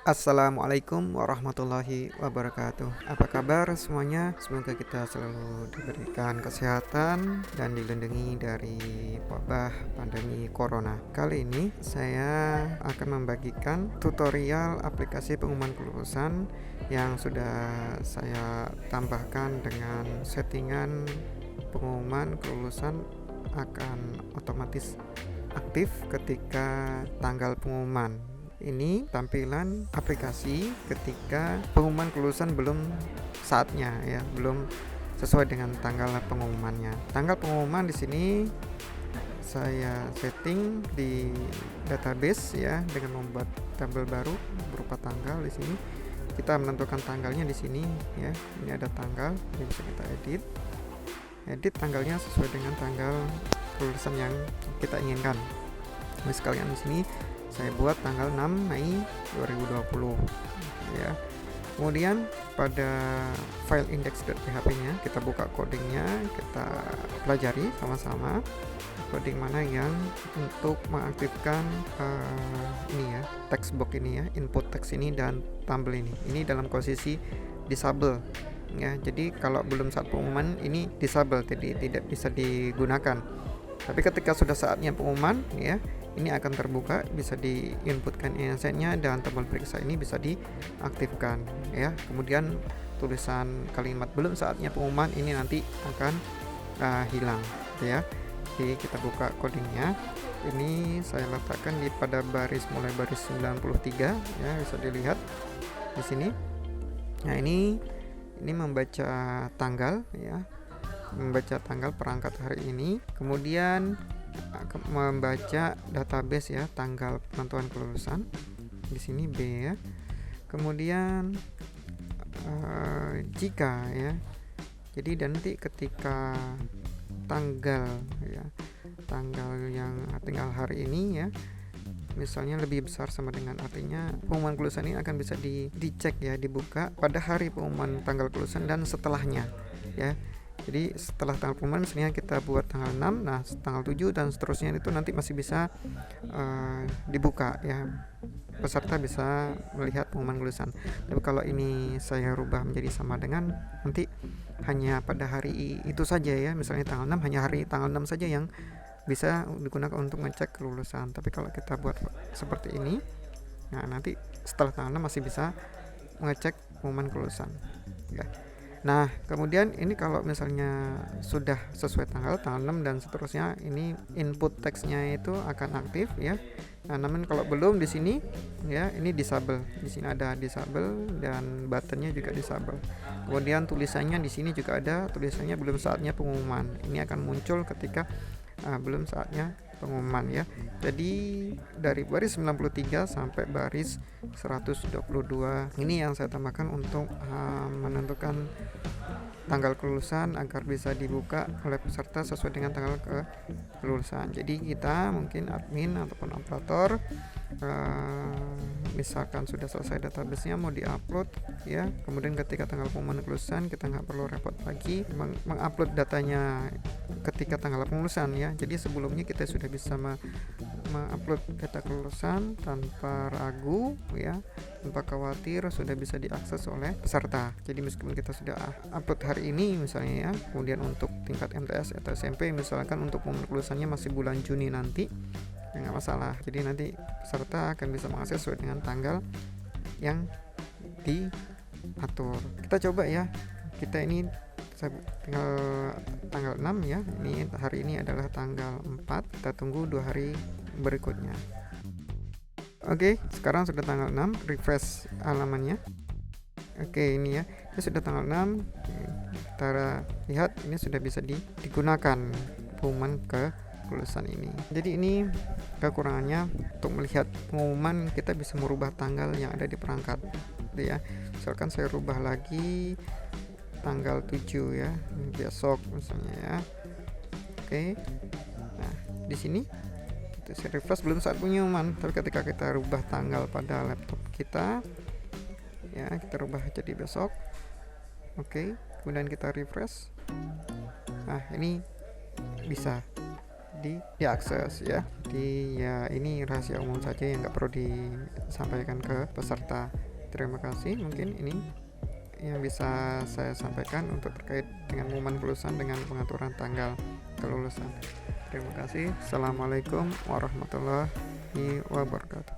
Assalamualaikum warahmatullahi wabarakatuh. Apa kabar semuanya? Semoga kita selalu diberikan kesehatan dan dilindungi dari wabah pandemi corona. Kali ini saya akan membagikan tutorial aplikasi pengumuman kelulusan yang sudah saya tambahkan dengan settingan pengumuman kelulusan akan otomatis aktif ketika tanggal pengumuman. Ini tampilan aplikasi ketika pengumuman kelulusan belum saatnya ya, belum sesuai dengan tanggal pengumumannya. Tanggal pengumuman di sini saya setting di database ya dengan membuat tabel baru berupa tanggal. Di sini kita menentukan tanggalnya di sini ya. Ini ada tanggal, ini bisa kita edit tanggalnya sesuai dengan tanggal kelulusan yang kita inginkan. Nah, sekalian di sini saya buat tanggal 6 Mei 2020 ya. Kemudian pada file index.php-nya kita buka codingnya, kita pelajari sama-sama coding mana yang untuk mengaktifkan ini ya, text box ini ya, input text ini dan tabel ini. Ini dalam posisi disable ya. Jadi kalau belum saat pengumuman ini disable, jadi tidak bisa digunakan. Tapi ketika sudah saatnya pengumuman ya, ini akan terbuka, bisa diinputkan insightnya dan tombol periksa ini bisa diaktifkan ya. Kemudian tulisan kalimat belum saatnya pengumuman ini nanti akan hilang ya. Jadi kita buka codingnya. Ini saya letakkan di pada mulai baris 93 ya, bisa dilihat di sini. Nah, ini membaca tanggal ya, membaca tanggal perangkat hari ini, kemudian membaca database ya, tanggal penentuan kelulusan di sini B ya. Kemudian jika ya, jadi nanti ketika tanggal ya, tanggal yang tinggal hari ini ya, misalnya lebih besar sama dengan, artinya pengumuman kelulusan ini akan bisa dicek ya, dibuka pada hari pengumuman tanggal kelulusan dan setelahnya ya. Jadi setelah tanggal pengumuman misalnya kita buat tanggal 6, nah tanggal 7 dan seterusnya itu nanti masih bisa dibuka ya, peserta bisa melihat pengumuman kelulusan. Tapi kalau ini saya rubah menjadi sama dengan nanti hanya pada hari itu saja ya, misalnya tanggal 6 hanya hari tanggal 6 saja yang bisa digunakan untuk ngecek kelulusan. Tapi kalau kita buat seperti ini, nah nanti setelah tanggal 6 masih bisa mengecek pengumuman kelulusan ya. Nah, kemudian ini kalau misalnya sudah sesuai tanggal 6 dan seterusnya, ini input teksnya itu akan aktif ya. Nah, namun kalau belum di sini ya, ini disable. Di sini ada disable dan buttonnya juga disable. Kemudian tulisannya di sini juga ada tulisannya belum saatnya pengumuman. Ini akan muncul ketika belum saatnya pengumuman ya. Jadi dari baris 93 sampai baris 122 ini yang saya tambahkan untuk menentukan tanggal kelulusan agar bisa dibuka oleh peserta sesuai dengan tanggal kelulusan. Jadi kita mungkin admin ataupun operator misalkan sudah selesai database-nya mau diupload ya, kemudian ketika tanggal pengumuman kelulusan kita nggak perlu repot lagi mengupload datanya ketika tanggal kelulusan ya. Jadi sebelumnya kita sudah bisa mengupload data kelulusan tanpa ragu ya, tanpa khawatir, sudah bisa diakses oleh peserta. Jadi meskipun kita sudah upload hari ini misalnya ya, kemudian untuk tingkat MTS atau SMP misalkan untuk pengumuman kelulusannya masih bulan Juni nanti, ya nggak masalah. Jadi nanti peserta akan bisa mengakses sesuai dengan tanggal yang diatur. Kita coba ya, kita ini tinggal tanggal 6 ya, ini hari ini adalah tanggal 4, kita tunggu 2 hari berikutnya. Oke, sekarang sudah tanggal 6, refresh halamannya. Oke, ini ya, ini sudah tanggal 6. Kita lihat ini sudah bisa digunakan pengumuman kelulusan ini. Jadi ini kekurangannya, untuk melihat pengumuman kita bisa merubah tanggal yang ada di perangkat ya. Misalkan saya rubah lagi tanggal 7 ya, besok misalnya ya. Oke. Nah, di sini kita refresh belum saat pengumuman, tapi ketika kita rubah tanggal pada laptop kita ya, kita rubah jadi besok. Oke, kemudian kita refresh. Nah, ini bisa diakses ya. Jadi ya ini rahasia umum saja yang nggak perlu disampaikan ke peserta. Terima kasih, mungkin ini yang bisa saya sampaikan untuk terkait dengan pengumuman kelulusan dengan pengaturan tanggal kelulusan. Terima kasih. Assalamualaikum warahmatullahi wabarakatuh.